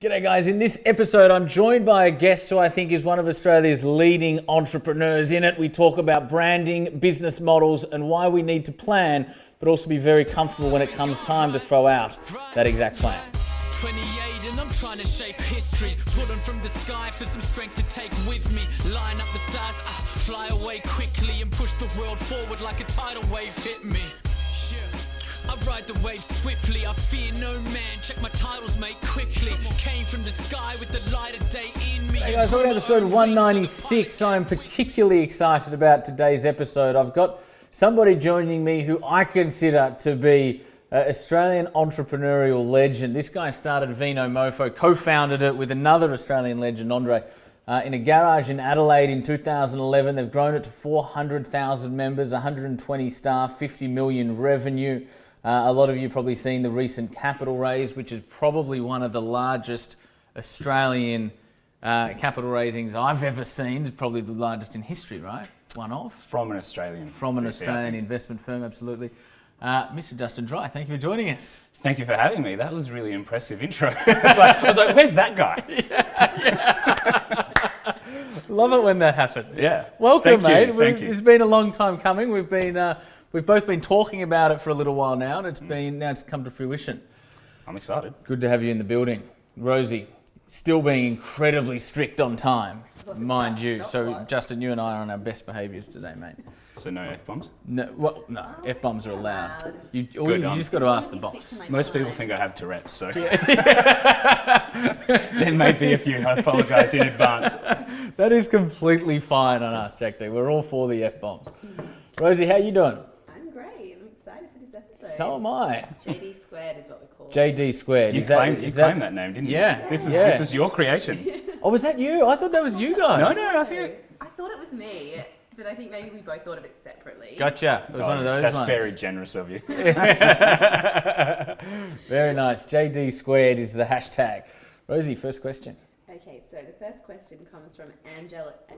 G'day guys, in this episode I'm joined by a guest who I think is one of Australia's leading entrepreneurs. In it we talk about branding, business models and why we need to plan, but also be very comfortable when it comes time to throw out that exact plan. 28 and I'm trying to shape history, pulling from the sky for some strength to take with me, line up the stars, fly away quickly and push the world forward like a tidal wave hit me. I ride the wave swiftly, I fear no man, check my titles mate quickly, came from the sky with the light of day in me. Hey guys, welcome to episode 196. I'm particularly excited about today's episode. I've got somebody joining me who I consider to be an Australian entrepreneurial legend. This guy started Vino Mofo, co-founded it with another Australian legend, Andre, in a garage in Adelaide in 2011. They've grown it to 400,000 members, 120 staff, 50 million revenue. A lot of you probably seen the recent capital raise, which is probably one of the largest Australian capital raisings I've ever seen. It's probably the largest in history, right? One of? From an Australian. From an Australian investment firm, absolutely. Mr. Justin Dry, thank you for joining us. Thank you for having me. That was a really impressive intro. I was like, where's that guy? Love it when that happens. Yeah. Welcome, mate. Thank you. It's been a long time coming. We've both been talking about it for a little while now, and now it's come to fruition. I'm excited. Good to have you in the building. Rosie, still being incredibly strict on time, mind you. So, Justin, you and I are on our best behaviours today, mate. So no F-bombs? No, F-bombs are allowed. You just got to ask the boss. Most people think I have Tourette's, so there may be a few. I apologise in advance. That is completely fine on AskJackD. We're all for the F-bombs. Rosie, how you doing? I'm great. I'm excited for this episode. So am I. JD squared is what we call it. JD squared. You claimed that name, didn't you? Yeah. This is your creation. Oh, was that you? I thought that was you guys. No, I think I thought it was me, but I think maybe we both thought of it separately. Gotcha. It was one of those That's ones. very generous of you. Very nice. JD squared is the hashtag. Rosie, first question. Okay, so the first question comes from Angelica.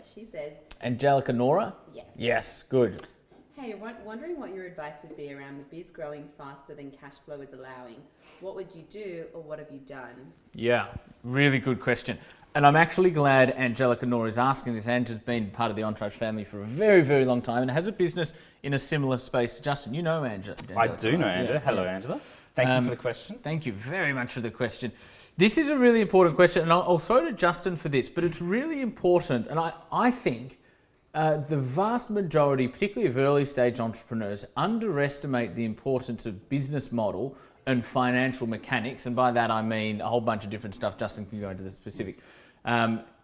She says, Angelica Nora? yes. Yes, good. Hey, wondering what your advice would be around the biz growing faster than cash flow is allowing. What would you do or what have you done? Yeah, really good question. And I'm actually glad Angelica Nora is asking this. Angela's been part of the Entourage family for a very, very long time and has a business in a similar space to Justin. You know Angela. I do know Angela. Hello, Angela. Thank you for the question. Thank you very much for the question. This is a really important question, and I'll throw to Justin for this, but it's really important, and I think the vast majority, particularly of early stage entrepreneurs, underestimate the importance of business model and financial mechanics, and by that I mean a whole bunch of different stuff. Justin can go into the specific.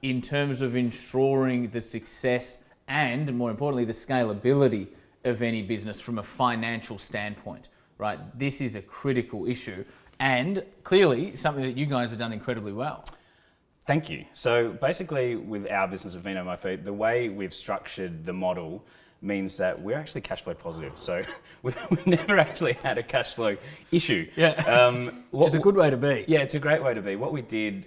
In terms of ensuring the success and, more importantly, the scalability of any business from a financial standpoint, right? This is a critical issue and clearly something that you guys have done incredibly well. Thank you. So basically with our business of Vino Mofo, the way we've structured the model means that we're actually cash flow positive. So we've never actually had a cash flow issue. Yeah, which is a good way to be. Yeah, it's a great way to be. What we did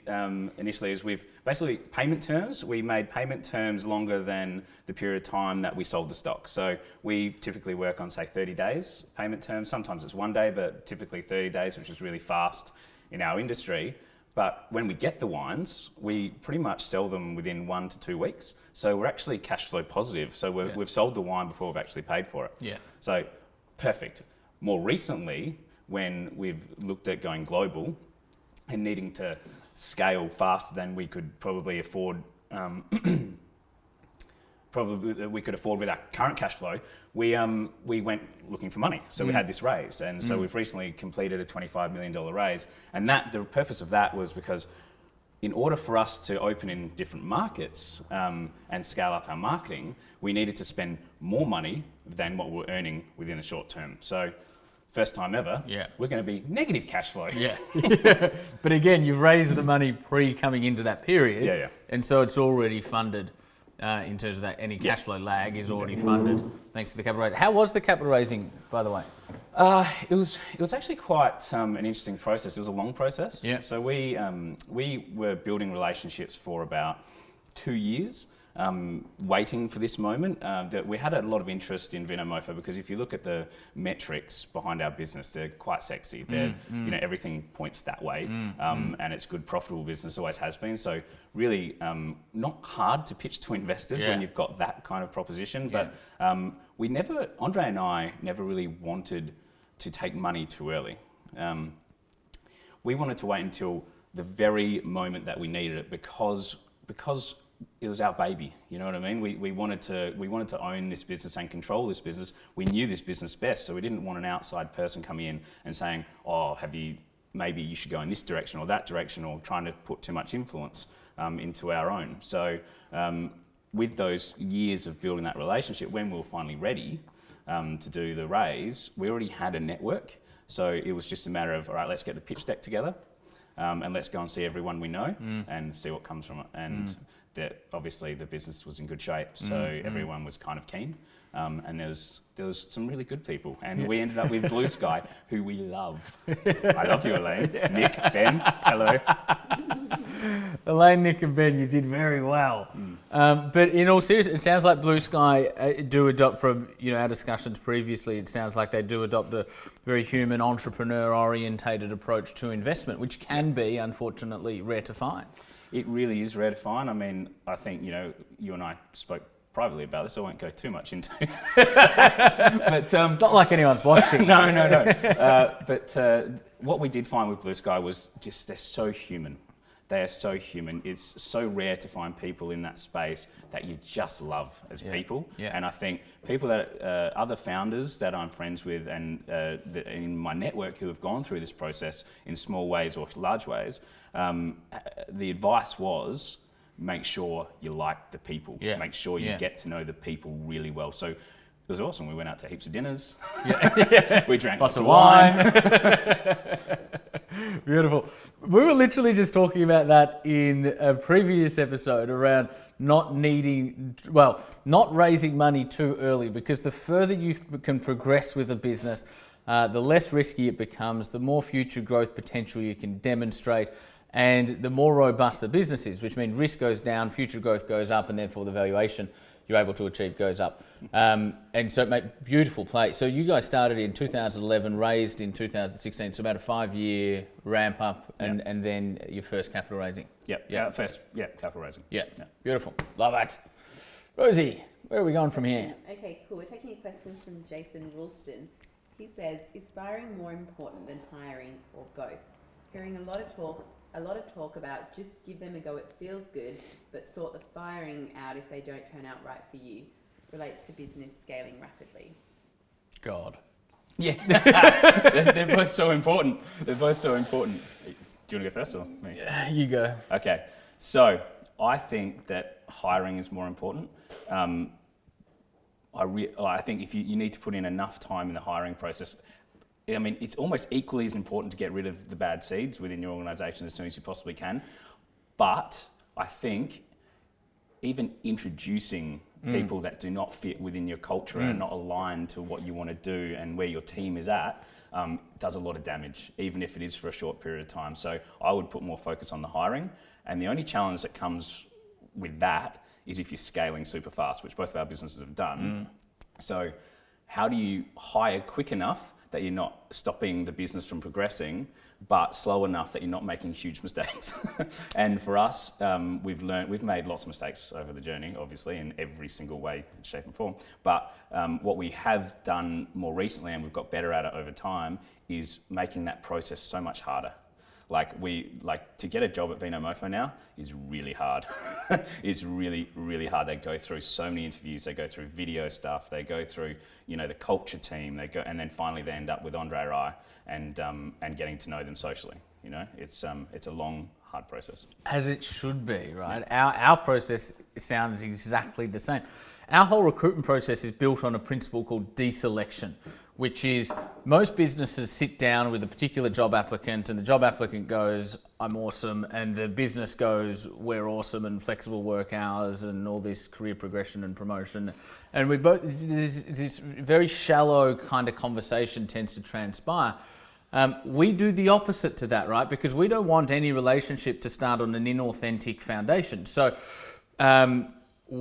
initially is we've basically payment terms. We made payment terms longer than the period of time that we sold the stock. So we typically work on, say, 30 days payment terms. Sometimes it's 1 day, but typically 30 days, which is really fast in our industry. But when we get the wines, we pretty much sell them within 1 to 2 weeks. So we're actually cash flow positive. So we've sold the wine before we've actually paid for it. Yeah. So perfect. More recently, when we've looked at going global and needing to scale faster than we could probably afford, with our current cash flow, we went looking for money. So we had this raise, and so we've recently completed a $25 million raise. And the purpose of that was because in order for us to open in different markets and scale up our marketing, we needed to spend more money than what we're earning within a short term. So first time ever, we're going to be negative cash flow. Yeah. But again, you raised the money coming into that period. Yeah. And so it's already funded. In terms of that, any cash flow lag is already funded thanks to the capital raise. How was the capital raising, by the way? It was actually quite an interesting process. It was a long process. Yeah. So we were building relationships for about 2 years waiting for this moment. That we had a lot of interest in Vino Mofo because if you look at the metrics behind our business, they're quite sexy. They're, you know, everything points that way, and it's good, profitable business, always has been. So really, not hard to pitch to investors when you've got that kind of proposition. But Andre and I never really wanted to take money too early. We wanted to wait until the very moment that we needed it because it was our baby, you know what I mean? We wanted to own this business and control this business. We knew this business best, so we didn't want an outside person coming in and saying, "Oh, maybe you should go in this direction or that direction," or trying to put too much influence into our own. So with those years of building that relationship, when we were finally ready to do the raise, we already had a network. So it was just a matter of, all right, let's get the pitch deck together. And let's go and see everyone we know and see what comes from it. And obviously the business was in good shape, so everyone was kind of keen. And there was some really good people. And we ended up with Blue Sky, who we love. I love you, Elaine. Nick, Ben, hello. Elaine, Nick and Ben, you did very well. But in all seriousness, it sounds like Blue Sky do adopt from, you know, our discussions previously, it sounds like they do adopt a very human, entrepreneur-orientated approach to investment, which can be, unfortunately, rare to find. It really is rare to find. I mean, I think, you know, you and I spoke privately about this. I won't go too much into it. But it's not like anyone's watching. No. But what we did find with Blue Sky was just they're so human. They are so human. It's so rare to find people in that space that you just love as people. Yeah. And I think people that other founders that I'm friends with and in my network who have gone through this process in small ways or large ways, the advice was make sure you like the people. Yeah. Make sure you get to know the people really well. So it was awesome. We went out to heaps of dinners. We drank lots of wine. Beautiful. We were literally just talking about that in a previous episode around not raising money too early, because the further you can progress with a business, the less risky it becomes, the more future growth potential you can demonstrate, and the more robust the business is, which means risk goes down, future growth goes up, and therefore the valuation you're able to achieve goes up. And so it made beautiful play. So you guys started in 2011, raised in 2016, so about a 5-year ramp up, and then your first capital raising. Capital raising. Yeah, beautiful. Love it. Rosie, where are we going from here? Okay, cool. We're taking a question from Jason Ralston. He says, is firing more important than hiring, or both? Hearing a lot of talk about just give them a go, it feels good, but sort the firing out if they don't turn out right for you. Relates to business scaling rapidly. God. Yeah. They're both so important. Do you want to go first or me? You go. Okay. So I think that hiring is more important. I think if you need to put in enough time in the hiring process. I mean, it's almost equally as important to get rid of the bad seeds within your organisation as soon as you possibly can. But I think even introducing people that do not fit within your culture and are not aligned to what you want to do and where your team is at does a lot of damage, even if it is for a short period of time. So I would put more focus on the hiring. And the only challenge that comes with that is if you're scaling super fast, which both of our businesses have done. So how do you hire quick enough that you're not stopping the business from progressing, but slow enough that you're not making huge mistakes? And for us, we've made lots of mistakes over the journey, obviously, in every single way, shape and form. But what we have done more recently, and we've got better at it over time, is making that process so much harder. To get a job at Vino Mofo now is really hard. It's really, really hard. They go through so many interviews. They go through video stuff. They go through, the culture team. And then finally they end up with Andre or I and getting to know them socially. It's a long, hard process. As it should be, right? Our process sounds exactly the same. Our whole recruitment process is built on a principle called deselection, which is most businesses sit down with a particular job applicant and the job applicant goes, I'm awesome, and the business goes, we're awesome, and flexible work hours and all this career progression and promotion. And this very shallow kind of conversation tends to transpire. We do the opposite to that, right? Because we don't want any relationship to start on an inauthentic foundation. So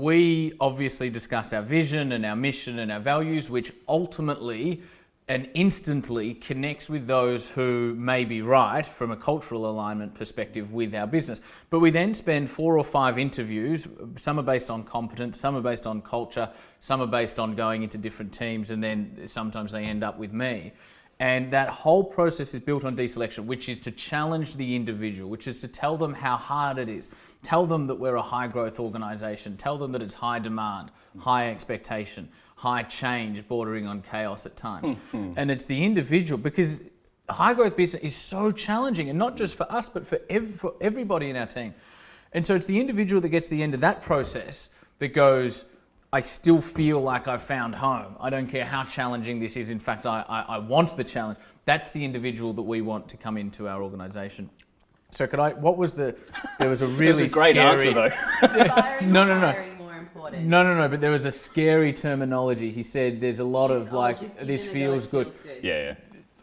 we obviously discuss our vision and our mission and our values, which ultimately and instantly connects with those who may be right from a cultural alignment perspective with our business. But we then spend 4 or 5 interviews. Some are based on competence, some are based on culture, some are based on going into different teams, and then sometimes they end up with me. And that whole process is built on deselection, which is to challenge the individual, which is to tell them how hard it is. Tell them that we're a high growth organization. Tell them that it's high demand, high expectation, high change, bordering on chaos at times. And it's the individual, because high growth business is so challenging, and not just for us, but for everybody in our team. And so it's the individual that gets to the end of that process that goes, I still feel like I've found home. I don't care how challenging this is. In fact, I want the challenge. That's the individual that we want to come into our organization. So what was there was a really That's a great scary... answer though. Inspiring No. or hiring more important? No, but there was a scary terminology. He said there's a lot of Just give this them a feels go, it good. feels Yeah.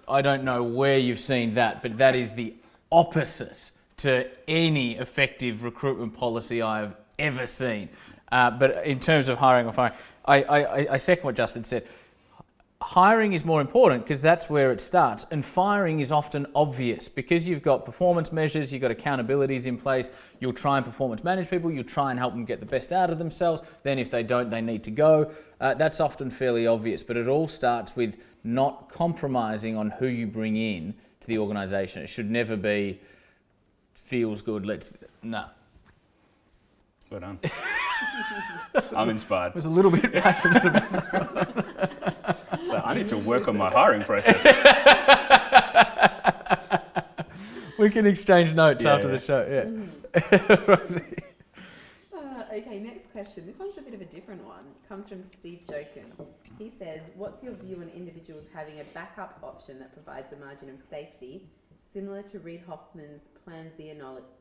I don't know where you've seen that, but that is the opposite to any effective recruitment policy I've ever seen. But in terms of hiring or firing, I second what Justin said. Hiring is more important because that's where it starts, and firing is often obvious because you've got performance measures, you've got accountabilities in place. You'll try and performance manage people, you'll try and help them get the best out of themselves. Then if they don't, they need to go. That's often fairly obvious, but it all starts with not compromising on who you bring in to the organisation. It should never be feels good. No. Well done. I'm inspired. I was a little bit passionate about that. So I need to work on my hiring process. We can exchange notes after the show. Yeah. Rosie. Okay, next question. This one's a bit of a different one. It comes from Steve Jokin. He says, what's your view on individuals having a backup option that provides a margin of safety? Similar to Reid Hoffman's Plan Z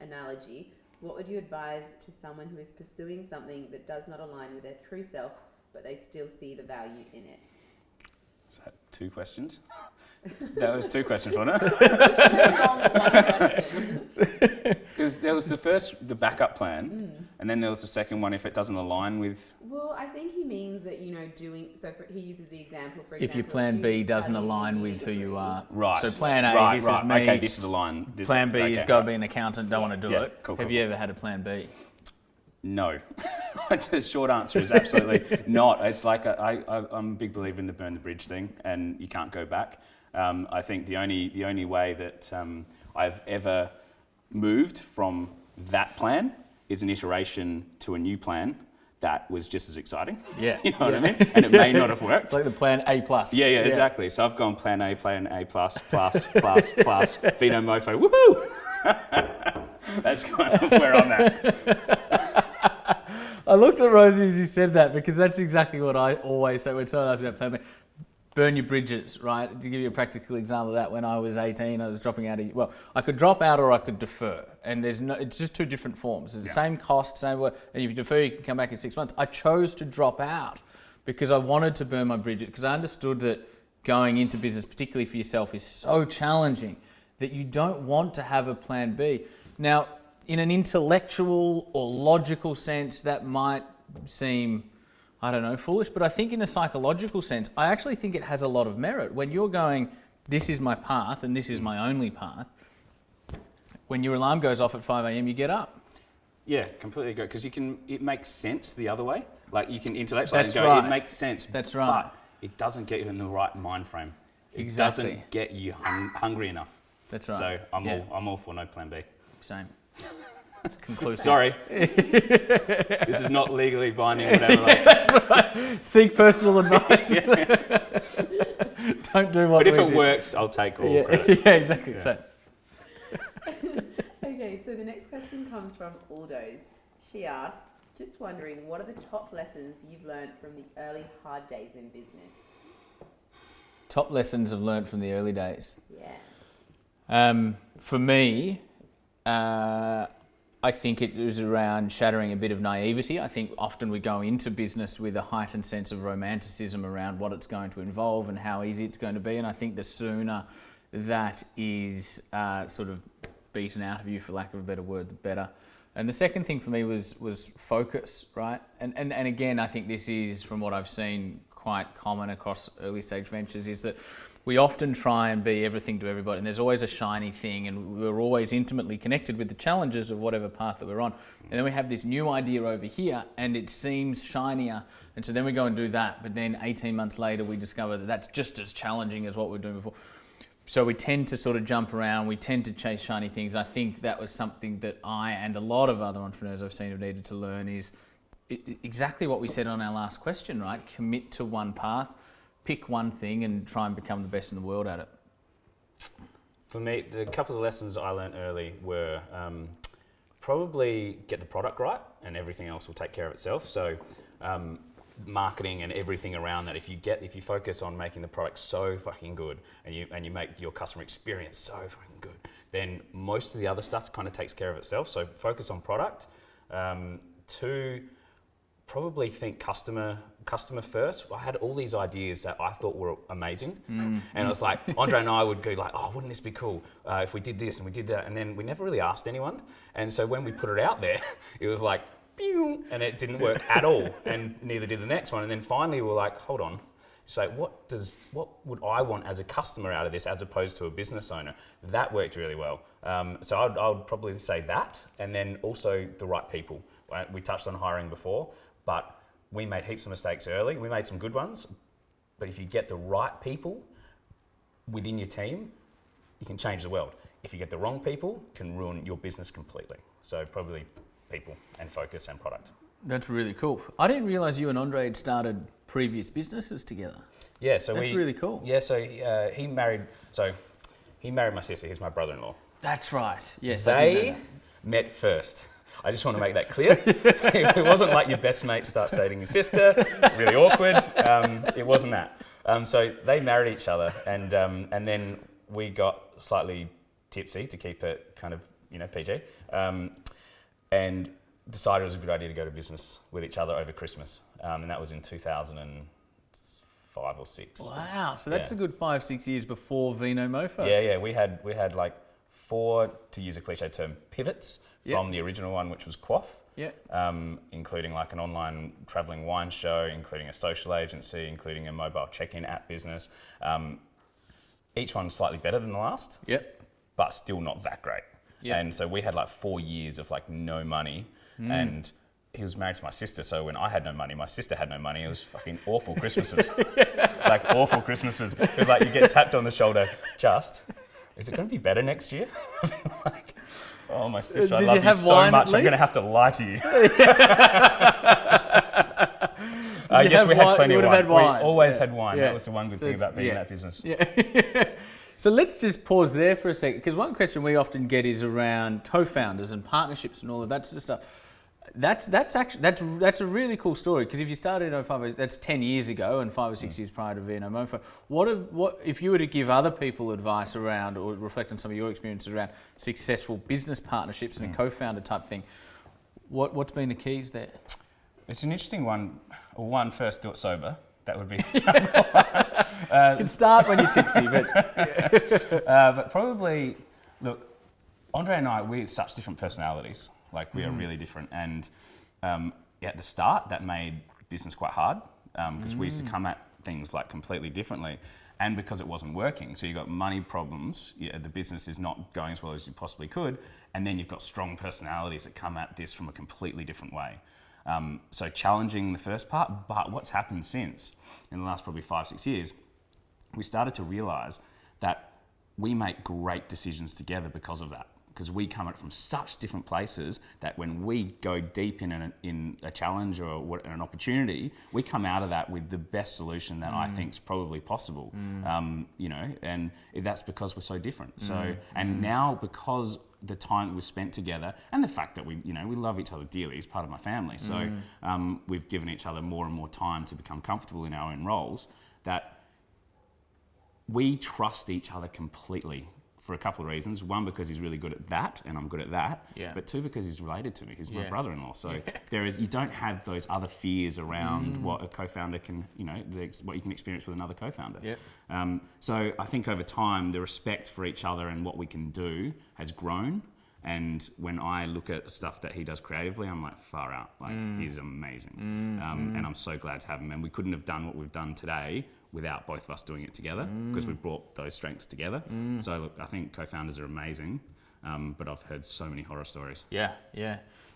analogy, what would you advise to someone who is pursuing something that does not align with their true self, but they still see the value in it? Is that 2 questions? That was 2 questions, wasn't it? Because there was the backup plan, and then there was the second one if it doesn't align with... Well, I think he means that, he uses the example, for example... If your plan B doesn't align with who you are. Right. So plan A, this is me. Okay, this is aligned. Plan B has got to be an accountant, don't want to do it. Cool, Have you ever had a plan B? No. The short answer is absolutely not. It's like I'm a big believer in the burn the bridge thing, and you can't go back. I think the only way that I've ever moved from that plan is an iteration to a new plan that was just as exciting. Yeah. You know what I mean? And it may not have worked. It's like the plan A plus. Yeah, exactly. So I've gone plan A plus, Vino Mofo, woohoo! That's kind of where I'm at. I looked at Rosie as you said that because that's exactly what I always say when someone asks me about plan B. Burn your bridges, right? To give you a practical example of that, when I was 18, I was dropping out I could drop out or I could defer. And it's just 2 different forms. It's the same cost, same work, and if you defer, you can come back in 6 months. I chose to drop out because I wanted to burn my bridges, because I understood that going into business, particularly for yourself, is so challenging that you don't want to have a plan B. Now, in an intellectual or logical sense, that might seem, foolish, but I think in a psychological sense, I actually think it has a lot of merit. When you're going, this is my path and this is my only path, when your alarm goes off at 5 a.m, you get up. Yeah, completely agree, because it makes sense the other way. Like you can intellectually That's go, right. it makes sense. That's right. But it doesn't get you in the right mind frame. It Exactly. doesn't get you hungry enough. That's right. So I'm all for no plan B. Same. It's conclusive. Sorry. This is not legally binding, whatever. That's right. Seek personal advice. Don't do what But if we it do. works, I'll take all credit. Yeah, exactly. Yeah. So, Okay, so the next question comes from Aldo's. She asks, just wondering, what are the top lessons you've learned from the early hard days in business? top lessons I've learned from the early days. Yeah. For me, I think it was around shattering a bit of naivety. I think often we go into business with a heightened sense of romanticism around what it's going to involve and how easy it's going to be. And I think the sooner that is sort of beaten out of you, for lack of a better word, the better. And the second thing for me was focus, right? And again, I think this is, from what I've seen, quite common across early stage ventures, is that we often try and be everything to everybody, and there's always a shiny thing, and we're always intimately connected with the challenges of whatever path that we're on. And then we have this new idea over here, and it seems shinier, and so then we go and do that. But then 18 months later, we discover that that's just as challenging as what we were doing before. So we tend to sort of jump around, we tend to chase shiny things. I think that was something that I and a lot of other entrepreneurs I've seen have needed to learn, is exactly what we said on our last question, right? Commit to one path, pick one thing and try and become the best in the world at it. For me, the couple of lessons I learned early were probably get the product right and everything else will take care of itself. So marketing and everything around that, if you focus on making the product so fucking good and you make your customer experience so fucking good, then most of the other stuff kind of takes care of itself. So focus on product. 2, probably think customer first. I had all these ideas that I thought were amazing, and I was like, Andre and I would go like, oh, wouldn't this be cool if we did this and we did that, and then we never really asked anyone. And so when we put it out there, it was like, pew, and it didn't work at all, and neither did the next one. And then finally we were like, hold on, so what would I want as a customer out of this as opposed to a business owner? That worked really well. So I would probably say that, and then also the right people. We touched on hiring before, but we made heaps of mistakes early. We made some good ones, but if you get the right people within your team, you can change the world. If you get the wrong people, it can ruin your business completely. So probably people and focus and product. That's really cool. I didn't realize you and Andre had started previous businesses together. Yeah, so that's really cool. Yeah, so he married my sister. He's my brother-in-law. That's right. Yes, they met first. I just want to make that clear. So it wasn't like your best mate starts dating your sister, really awkward. It wasn't that. So they married each other, and then we got slightly tipsy to keep it kind of PG, and decided it was a good idea to go to business with each other over Christmas, and that was in 2005 or 6. Wow, so that's a good 5-6 years before Vino Mofo. Yeah, we had like 4, to use a cliche term, pivots from the original one, which was Quaff. Yeah. Including like an online traveling wine show, including a social agency, including a mobile check-in app business. Each one slightly better than the last. Yep. But still not that great. Yep. And so we had like 4 years of like no money, and he was married to my sister. So when I had no money, my sister had no money. It was fucking awful Christmases. Like awful Christmases. It was like you get tapped on the shoulder, is it going to be better next year? Like, oh, my sister, I love you so much. I'm going to have to lie to you. Yes, we had plenty of wine. We always had wine. Yeah. That was the one good thing about being in that business. Yeah. So let's just pause there for a second, because one question we often get is around co-founders and partnerships and all of that sort of stuff. That's a really cool story, because if you started in 05, that's 10 years ago and 5 or 6 years prior to Vino Mofo. What if you were to give other people advice around, or reflect on some of your experiences around successful business partnerships and a co-founder type thing, what's been the keys there? It's an interesting one. One, first, do it sober. That would be. You can start when you're tipsy, but probably, look, Andre and I, we're such different personalities. Like we are really different, and at the start that made business quite hard, because we used to come at things like completely differently, and because it wasn't working. So you got money problems, the business is not going as well as you possibly could, and then you've got strong personalities that come at this from a completely different way. So challenging the first part, but what's happened since, in the last probably 5-6 years, we started to realise that we make great decisions together because of that. Because we come at it from such different places that when we go deep in a challenge or an opportunity, we come out of that with the best solution that I think is probably possible. And that's because we're so different. So, and now because the time that we've spent together and the fact that we love each other dearly, he's part of my family. So we've given each other more and more time to become comfortable in our own roles, that we trust each other completely. For a couple of reasons. One, because he's really good at that, and I'm good at that. Yeah. But 2, because he's related to me. He's my brother-in-law. So you don't have those other fears around what a co-founder can, what you can experience with another co-founder. Yeah. So I think over time, the respect for each other and what we can do has grown. And when I look at stuff that he does creatively, I'm like, far out. Like, he's amazing. And I'm so glad to have him. And we couldn't have done what we've done today without both of us doing it together, because we brought those strengths together. So look, I think co-founders are amazing, but I've heard so many horror stories. Yeah.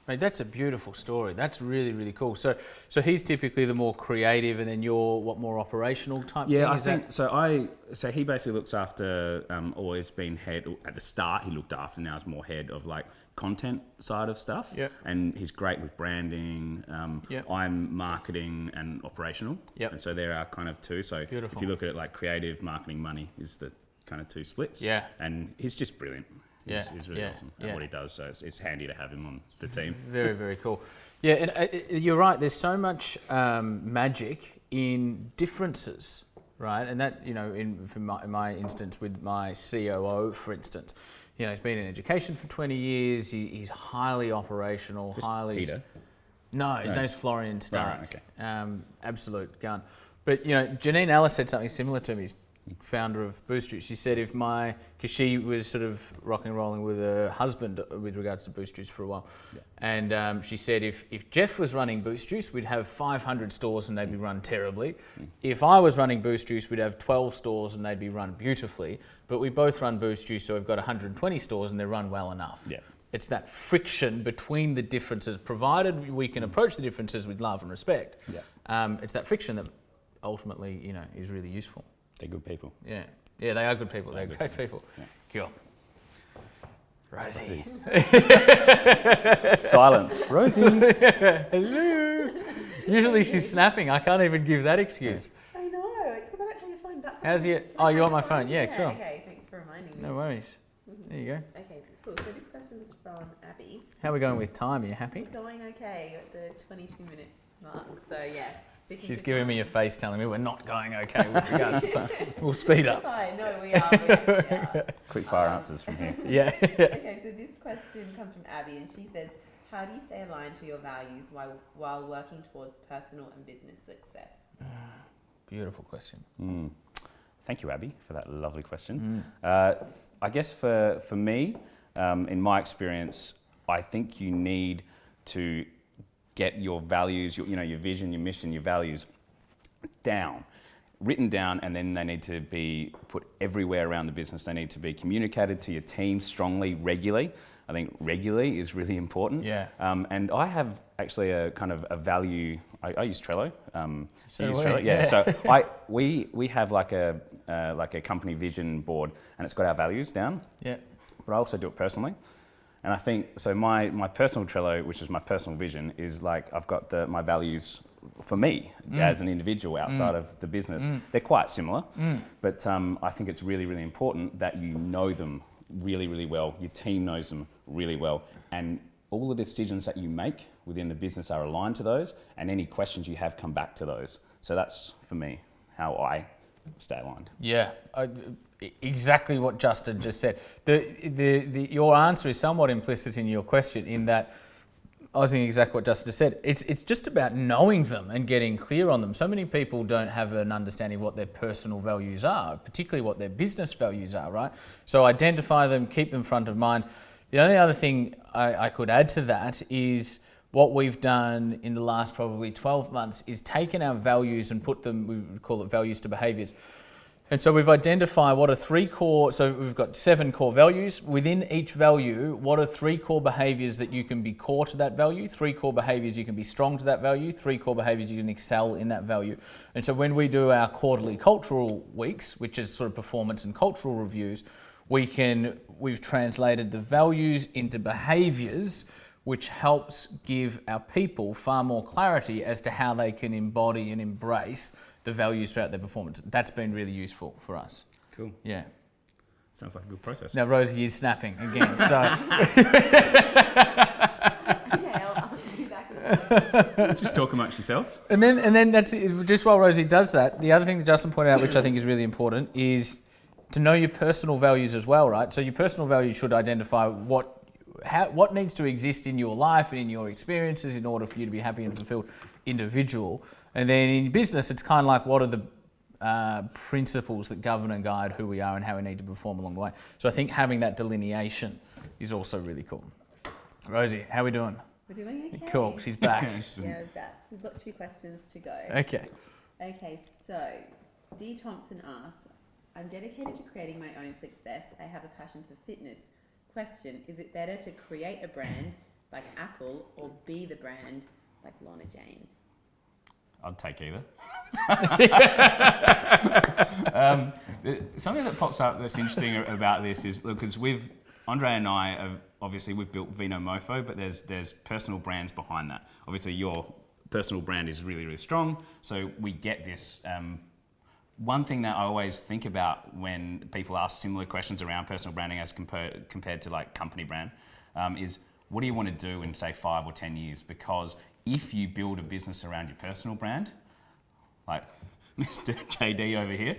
Mate, that's a beautiful story. That's really, really cool. So he's typically the more creative, and then you're more operational type thing? Yeah, I think so. So he basically looks after, always been head at the start. He looked after, now is more head of like content side of stuff. Yep. And he's great with branding. Yep. I'm marketing and operational. Yep. And so there are kind of two. So Beautiful. if you look at it like creative, marketing, money is the kind of two splits. Yeah. And he's just brilliant. He's really awesome at what he does. So it's handy to have him on the team. Very, very cool. Yeah, and you're right. There's so much magic in differences, right? And that, in my instance with my COO, for instance, he's been in education for 20 years. He's highly operational, Peter? No, his name's Florian Stark. Right, okay. Absolute gun. But, Janine Ellis said something similar to me. Founder of Boost Juice. She said because she was sort of rocking and rolling with her husband with regards to Boost Juice for a while. Yeah. And she said if Jeff was running Boost Juice, we'd have 500 stores and they'd be run terribly. If I was running Boost Juice, we'd have 12 stores and they'd be run beautifully. But we both run Boost Juice, so we've got 120 stores and they're run well enough. Yeah. It's that friction between the differences, provided we can approach the differences with love and respect. Yeah. It's that friction that ultimately, is really useful. They're good people. Yeah, they are good people. They're great people. Yeah. Cool. Rosie. Silence. Rosie. Hello. Usually she's snapping. I can't even give that excuse. I know. It's because I don't have your phone. That's How's your... Oh, you want my phone? Yeah, sure. Okay, thanks for reminding me. No worries. There you go. Okay, cool. So this question is from Abby. How are we going with time? Are you happy? We're going okay at the 22-minute mark. So yeah. She's giving me a face telling me we're not going okay with regards to time. We'll speed up. Fine. No, we are. We actually are. Quick fire answers from here. Yeah. Okay, so this question comes from Abby, and she says, how do you stay aligned to your values while working towards personal and business success? Beautiful question. Thank you, Abby, for that lovely question. I guess for me, in my experience, I think you need to get your values, your vision, your mission, your values written down, and then they need to be put everywhere around the business. They need to be communicated to your team strongly, regularly. I think regularly is really important. Yeah. And I have actually a kind of a value. I use Trello. So you use do we. Trello? Yeah. So we have like a company vision board, and it's got our values down. Yeah. But I also do it personally. And I think, so my personal Trello, which is my personal vision, is like I've got my values for me as an individual outside of the business. They're quite similar, but I think it's really, really important that you know them really, really well. Your team knows them really well. And all the decisions that you make within the business are aligned to those, and any questions you have come back to those. So that's, for me, how I stay aligned. Yeah. Exactly what Justin just said. Your answer is somewhat implicit in your question, in that I was thinking exactly what Justin just said. It's just about knowing them and getting clear on them. So many people don't have an understanding of what their personal values are, particularly what their business values are, right? So identify them, keep them front of mind. The only other thing I could add to that is what we've done in the last probably 12 months is taken our values and put them, we would call it values to behaviours. And so we've identified what are 3 core, so we've got 7 core values. Within each value, what are 3 core behaviours that you can be core to that value, 3 core behaviours you can be strong to that value, 3 core behaviours you can excel in that value. And so when we do our quarterly cultural weeks, which is sort of performance and cultural reviews, we've translated the values into behaviours, which helps give our people far more clarity as to how they can embody and embrace the values throughout their performance. That's been really useful for us. Cool. Yeah. Sounds like a good process. Now Rosie is snapping again, so... Okay, I'll be back. Just talk amongst yourselves. And then that's it. Just while Rosie does that, the other thing that Justin pointed out, which I think is really important, is to know your personal values as well, right? So your personal values should identify what needs to exist in your life and in your experiences in order for you to be happy and fulfilled individual. And then in business, it's kind of like, what are the principles that govern and guide who we are and how we need to perform along the way. So I think having that delineation is also really cool. Rosie, how we doing? We're doing okay. Cool, she's back. Yeah, we're back. We've got 2 questions to go. Okay. Okay, so D. Thompson asks, I'm dedicated to creating my own success. I have a passion for fitness. Question, is it better to create a brand like Apple or be the brand like Lorna Jane? I'd take either. Something that pops up that's interesting about this is, look, because Andre and I have, obviously we've built Vino Mofo, but there's personal brands behind that. Obviously your personal brand is really, really strong, so we get this. One thing that I always think about when people ask similar questions around personal branding as compared to like company brand is, what do you want to do in say 5 or 10 years? Because if you build a business around your personal brand, like Mr. JD over here,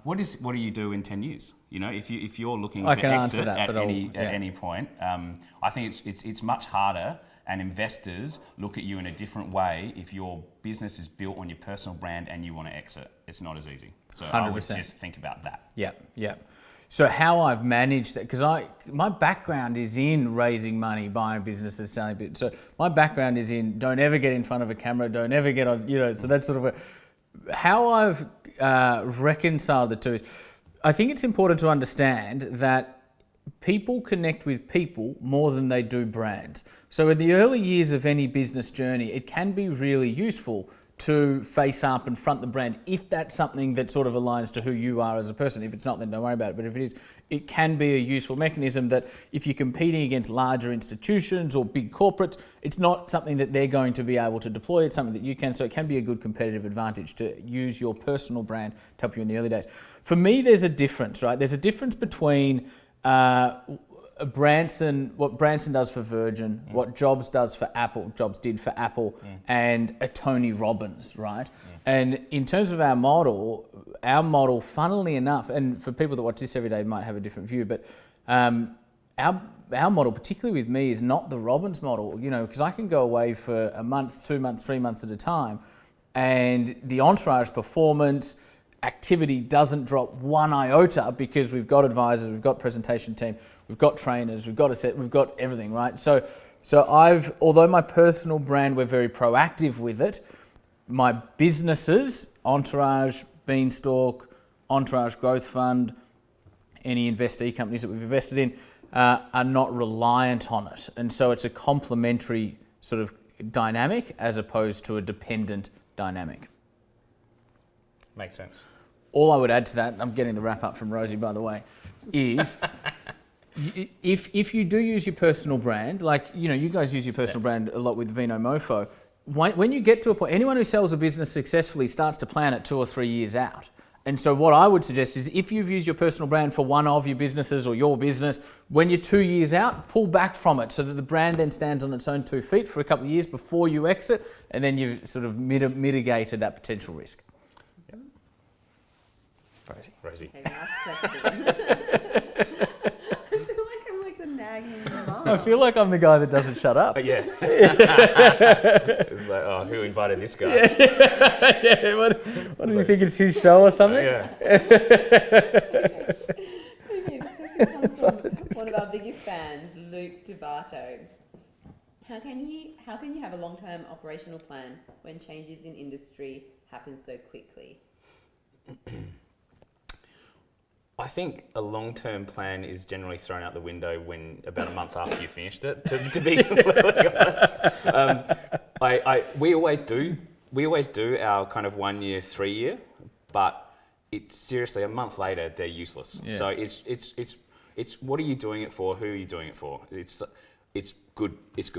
what do you do in 10 years? You know, if you're looking to exit at any point, I think it's much harder, and investors look at you in a different way if your business is built on your personal brand and you want to exit. It's not as easy. So 100%. I would just think about that. Yeah. So how I've managed that, because my background is in raising money, buying businesses, selling bits. So my background is in don't ever get in front of a camera, don't ever get on, so that's sort of how I've reconciled the two is, I think it's important to understand that people connect with people more than they do brands. So in the early years of any business journey, it can be really useful to face up and front the brand if that's something that sort of aligns to who you are as a person. If it's not, then don't worry about it. But if it is, it can be a useful mechanism that if you're competing against larger institutions or big corporates, it's not something that they're going to be able to deploy. It's something that you can. So it can be a good competitive advantage to use your personal brand to help you in the early days. For me, there's a difference, right? There's a difference between what Branson does for Virgin, what Jobs does for Apple, Jobs did for Apple, and a Tony Robbins, right? And in terms of our model, funnily enough, and for people that watch this every day might have a different view, but our model, particularly with me, is not the Robbins model, because I can go away for a month, 2 months, 3 months at a time, and the entourage performance, activity doesn't drop one iota because we've got advisors, we've got presentation team, we've got trainers, we've got a set, we've got everything, right? So although my personal brand, we're very proactive with it, my businesses, Entourage, Beanstalk, Entourage Growth Fund, any investee companies that we've invested in, are not reliant on it. And so it's a complementary sort of dynamic as opposed to a dependent dynamic. Makes sense. All I would add to that, I'm getting the wrap up from Rosie, by the way, is if you do use your personal brand, like, you guys use your personal brand a lot with Vino Mofo, when you get to a point, anyone who sells a business successfully starts to plan it 2 or 3 years out. And so what I would suggest is if you've used your personal brand for one of your businesses or your business, when you're 2 years out, pull back from it so that the brand then stands on its own 2 feet for a couple of years before you exit, and then you've sort of mitigated that potential risk. Rosie. Okay, last question. I feel like I'm like the nagging mom. I feel like I'm the guy that doesn't shut up. Yeah. It's like, who invited this guy? Yeah. What does he think? It's his show or something? Yeah. Okay, this question comes from one of our biggest fans, Luke DeVato. How can you have a long-term operational plan when changes in industry happen so quickly? I think a long-term plan is generally thrown out the window when about a month after you finished it. To be completely honest, we always do our kind of 1 year, 3 year, but it's seriously a month later they're useless. Yeah. So it's what are you doing it for? Who are you doing it for? It's good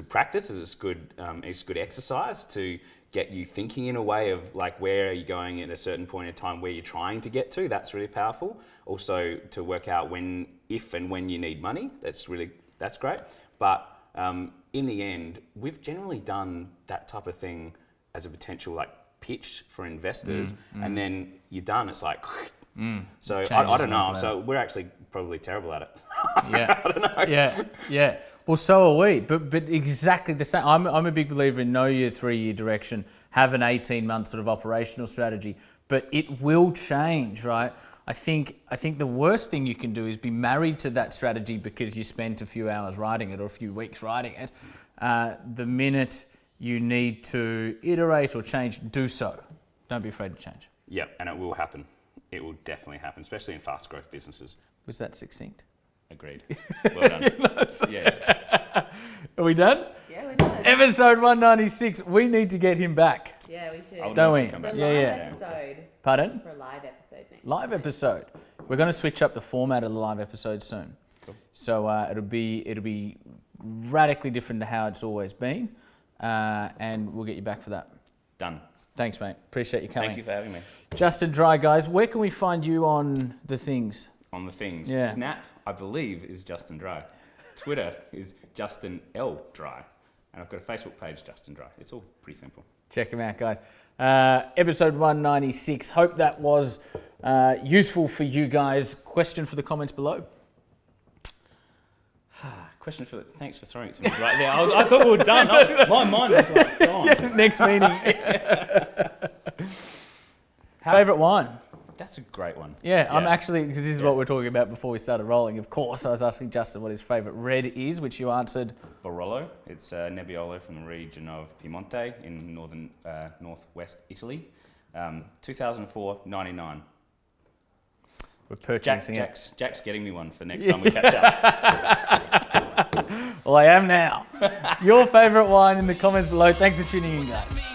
practice. It's good exercise to get you thinking in a way of like where are you going at a certain point in time, where you're trying to get to. That's really powerful. Also to work out if and when you need money. That's great. But in the end, we've generally done that type of thing as a potential like pitch for investors, and then you're done. It's like. So I don't know. So we're actually probably terrible at it. Yeah. I don't know. Yeah. Well, so are we. But exactly the same. I'm a big believer in know your 3 year direction. Have an 18-month sort of operational strategy. But it will change, right? I think the worst thing you can do is be married to that strategy because you spent a few hours writing it or a few weeks writing it. The minute you need to iterate or change, do so. Don't be afraid to change. Yeah, and it will happen. It will definitely happen, especially in fast growth businesses. Was that succinct? Agreed. Well done. Yeah. Are we done? Yeah, we're done. Episode 196. We need to get him back. Yeah, we should. I would Don't love we? to come For a back. Yeah, live yeah. episode. Pardon? For a live episode next Live time. episode. We're going to switch up the format of the live episode soon. Cool. So it'll be radically different to how it's always been, and we'll get you back for that. Done. Thanks, mate. Appreciate you coming. Thank you for having me. Justin Dry, guys, where can we find you on the things? On the things. Yeah. Snap, I believe, is Justin Dry. Twitter is Justin L. Dry. And I've got a Facebook page, Justin Dry. It's all pretty simple. Check them out, guys. Episode 196. Hope that was useful for you guys. Question for the comments below. Question for thanks for throwing it to me right there. I thought we were done. My mind was like gone. Next meeting. Favourite wine? That's a great one. Yeah, I'm actually, because this is what we're talking about before we started rolling. Of course, I was asking Justin what his favourite red is, which you answered. Barolo. It's Nebbiolo from the region of Piemonte in northwest Italy. 2004, 99. We're purchasing it. Jack's getting me one for next time we catch up. Well, I am now. Your favourite wine in the comments below. Thanks for tuning in, guys.